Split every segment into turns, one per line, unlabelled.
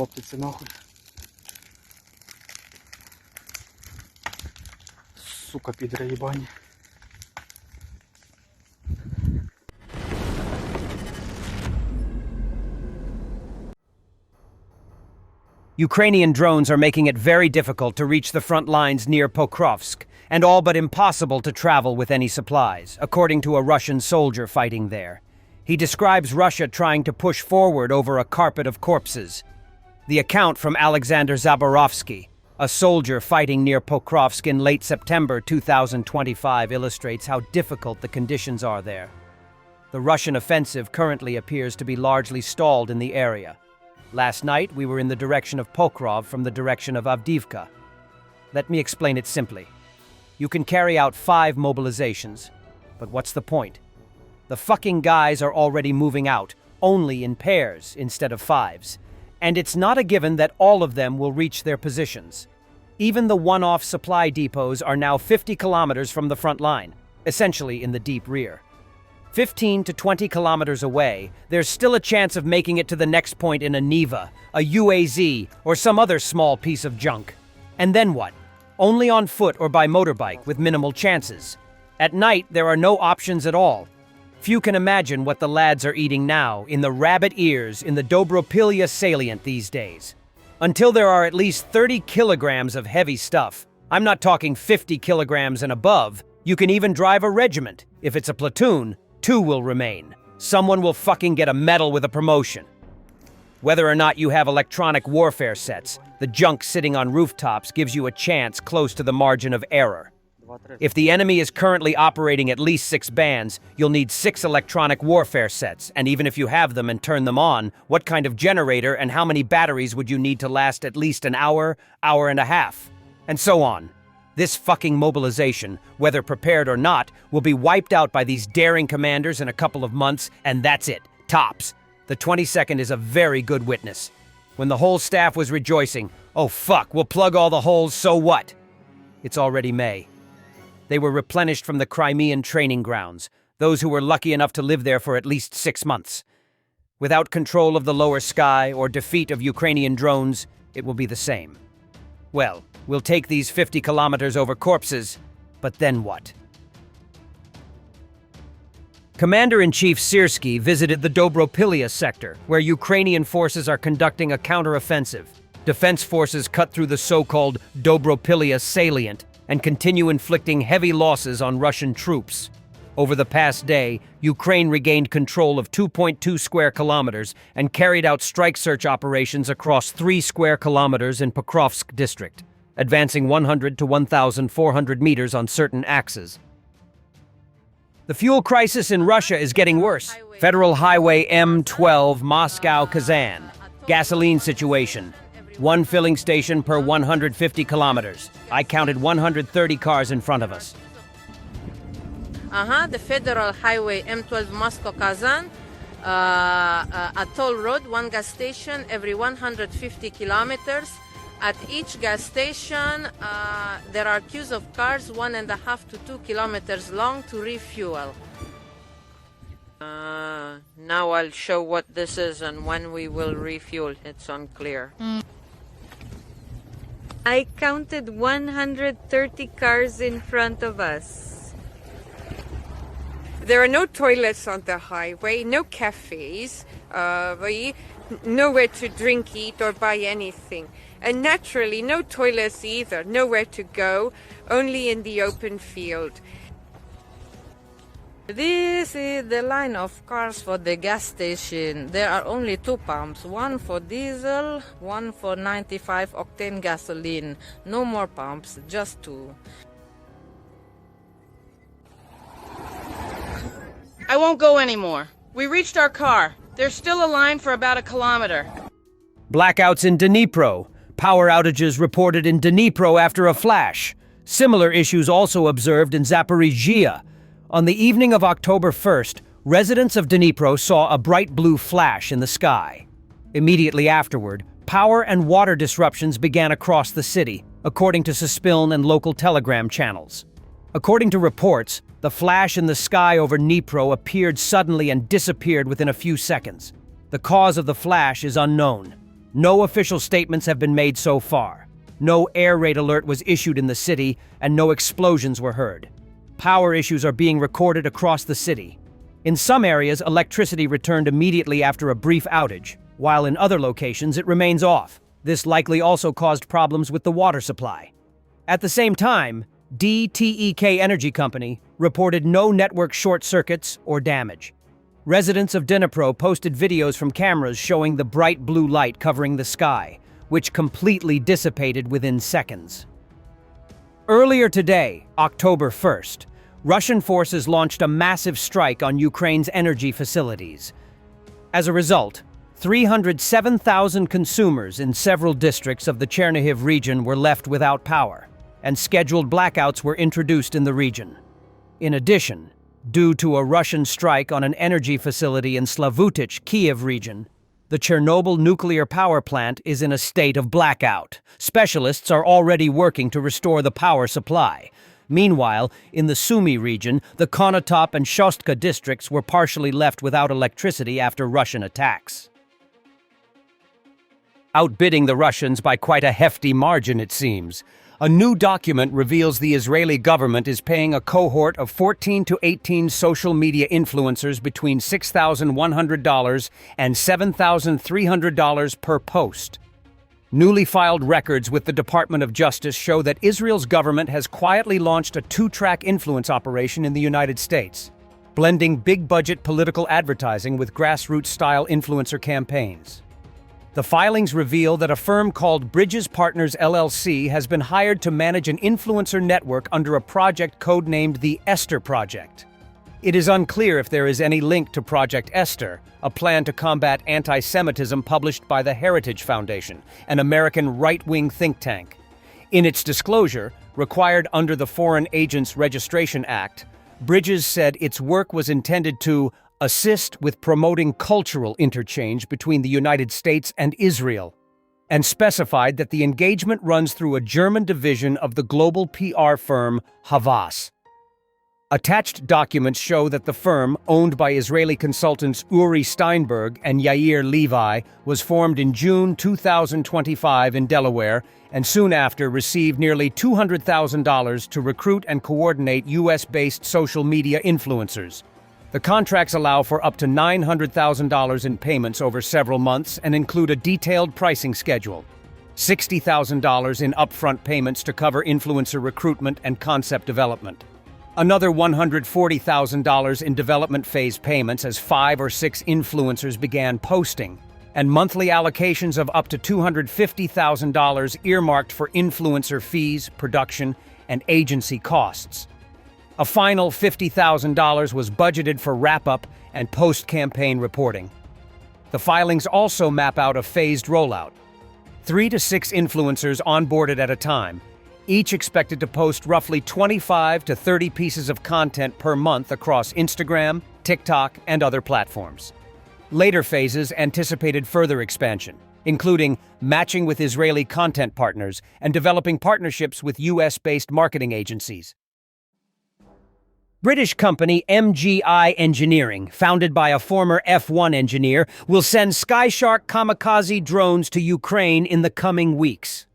оптиться нахуй. Сука, підри їбані.
Ukrainian drones are making it very difficult to reach the front lines near Pokrovsk, and all but impossible to travel with any supplies, according to a Russian soldier fighting there. He describes Russia trying to push forward over a carpet of corpses. The account from Alexander Zaborovsky, a soldier fighting near Pokrovsk in late September 2025, illustrates how difficult the conditions are there. The Russian offensive currently appears to be largely stalled in the area. Last night, we were in the direction of Pokrovsk from the direction of Avdiivka. Let me explain it simply. You can carry out 5 mobilizations, but what's the point? The fucking guys are already moving out, only in pairs instead of 5s. And it's not a given that all of them will reach their positions. Even the one-off supply depots are now 50 kilometers from the front line, essentially in the deep rear. 15 to 20 kilometers away, there's still a chance of making it to the next point in a Neva, a UAZ, or some other small piece of junk. And then what? Only on foot or by motorbike with minimal chances. At night, there are no options at all. Few can imagine what the lads are eating now in the rabbit ears in the Dobropilya salient these days. Until there are at least 30 kilograms of heavy stuff, I'm not talking 50 kilograms and above, you can even drive a regiment. If it's a platoon, 2 will remain. Someone will fucking get a medal with a promotion. Whether or not you have electronic warfare sets, the junk sitting on rooftops gives you a chance close to the margin of error. If the enemy is currently operating at least 6 bands, you'll need 6 electronic warfare sets, and even if you have them and turn them on, what kind of generator and how many batteries would you need to last at least an hour, hour and a half? And so on. This fucking mobilization, whether prepared or not, will be wiped out by these daring commanders in a couple of months, and that's it. Tops. The 22nd is a very good witness. When the whole staff was rejoicing, oh fuck, we'll plug all the holes, so what? It's already May. They were replenished from the Crimean training grounds, those who were lucky enough to live there for at least 6 months. Without control of the lower sky or defeat of Ukrainian drones, it will be the same. Well, we'll take these 50 kilometers over corpses, but then what? Commander-in-Chief Syrskyi visited the Dobropilya sector, where Ukrainian forces are conducting a counteroffensive. Defense forces cut through the so-called Dobropilya salient and continue inflicting heavy losses on Russian troops. Over the past day, Ukraine regained control of 2.2 square kilometers and carried out strike search operations across 3 square kilometers in Pokrovsk district, advancing 100 to 1,400 meters on certain axes. The fuel crisis in Russia is getting worse. Federal Highway M12 Moscow-Kazan. Gasoline situation. 1 filling station per 150 kilometers. I counted 130 cars in front of us.
The Federal Highway M12 Moscow-Kazan, a toll road, 1 gas station every 150 kilometers. At each gas station, there are queues of cars 1.5 to 2 kilometers long to refuel. Now I'll show what this is and when we will refuel. It's unclear.
I counted 130 cars in front of us.
There are no toilets on the highway, no cafes, nowhere to drink, eat, or buy anything. And naturally, no toilets either, nowhere to go, only in the open field.
This is the line of cars for the gas station. There are only 2 pumps, one for diesel, one for 95 octane gasoline. No more pumps, just 2.
I won't go anymore. We reached our car. There's still a line for about 1 kilometer.
Blackouts in Dnipro. Power outages reported in Dnipro after a flash. Similar issues also observed in Zaporizhzhia. On the evening of October 1st, residents of Dnipro saw a bright blue flash in the sky. Immediately afterward, power and water disruptions began across the city, according to Suspiln and local telegram channels. According to reports, the flash in the sky over Dnipro appeared suddenly and disappeared within a few seconds. The cause of the flash is unknown. No official statements have been made so far. No air raid alert was issued in the city, and no explosions were heard. Power issues are being recorded across the city. In some areas, electricity returned immediately after a brief outage, while in other locations it remains off. This likely also caused problems with the water supply. At the same time, DTEK Energy Company reported no network short circuits or damage. Residents of Dnipro posted videos from cameras showing the bright blue light covering the sky, which completely dissipated within seconds. Earlier today, October 1st, Russian forces launched a massive strike on Ukraine's energy facilities. As a result, 307,000 consumers in several districts of the Chernihiv region were left without power, and scheduled blackouts were introduced in the region. In addition, due to a Russian strike on an energy facility in Slavutich, Kiev region, the Chernobyl nuclear power plant is in a state of blackout. Specialists are already working to restore the power supply. Meanwhile, in the Sumy region, the Konotop and Shostka districts were partially left without electricity after Russian attacks. Outbidding the Russians by quite a hefty margin, it seems. A new document reveals the Israeli government is paying a cohort of 14 to 18 social media influencers between $6,100 and $7,300 per post. Newly filed records with the Department of Justice show that Israel's government has quietly launched a two-track influence operation in the United States, blending big-budget political advertising with grassroots-style influencer campaigns. The filings reveal that a firm called Bridges Partners LLC has been hired to manage an influencer network under a project codenamed the Esther Project. It is unclear if there is any link to Project Esther, a plan to combat anti-Semitism published by the Heritage Foundation, an American right-wing think tank. In its disclosure, required under the Foreign Agents Registration Act, Bridges said its work was intended to assist with promoting cultural interchange between the United States and Israel, and specified that the engagement runs through a German division of the global PR firm Havas. Attached documents show that the firm, owned by Israeli consultants Uri Steinberg and Yair Levi, was formed in June 2025 in Delaware and soon after received nearly $200,000 to recruit and coordinate US-based social media influencers. The contracts allow for up to $900,000 in payments over several months and include a detailed pricing schedule. $60,000 in upfront payments to cover influencer recruitment and concept development. Another $140,000 in development phase payments as 5 or 6 influencers began posting, and monthly allocations of up to $250,000 earmarked for influencer fees, production, and agency costs. A final $50,000 was budgeted for wrap-up and post-campaign reporting. The filings also map out a phased rollout. 3 to 6 influencers onboarded at a time, each expected to post roughly 25 to 30 pieces of content per month across Instagram, TikTok, and other platforms. Later phases anticipated further expansion, including matching with Israeli content partners and developing partnerships with US-based marketing agencies. British company MGI Engineering, founded by a former F-1 engineer, will send Skyshark kamikaze drones to Ukraine in the coming weeks.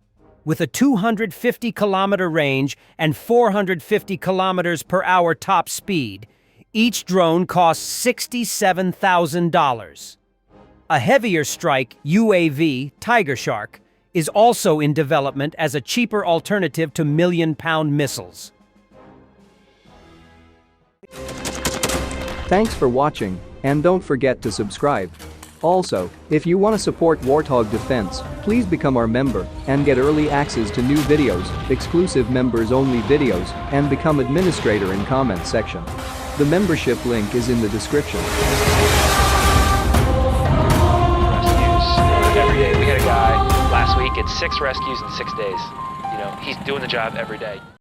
With a 250-kilometer range and 450 kilometers per hour top speed, each drone costs $67,000. A heavier strike UAV, Tiger Shark, is also in development as a cheaper alternative to million-pound missiles.
Thanks for watching, and don't forget to subscribe. Also, if you want to support Warthog Defense, please become our member and get early access to new videos, exclusive members-only videos, and become administrator in comment section. The membership link is in the description.
Rescues every day. We had a guy last week at 6 rescues in 6 days. You know, he's doing the job every day.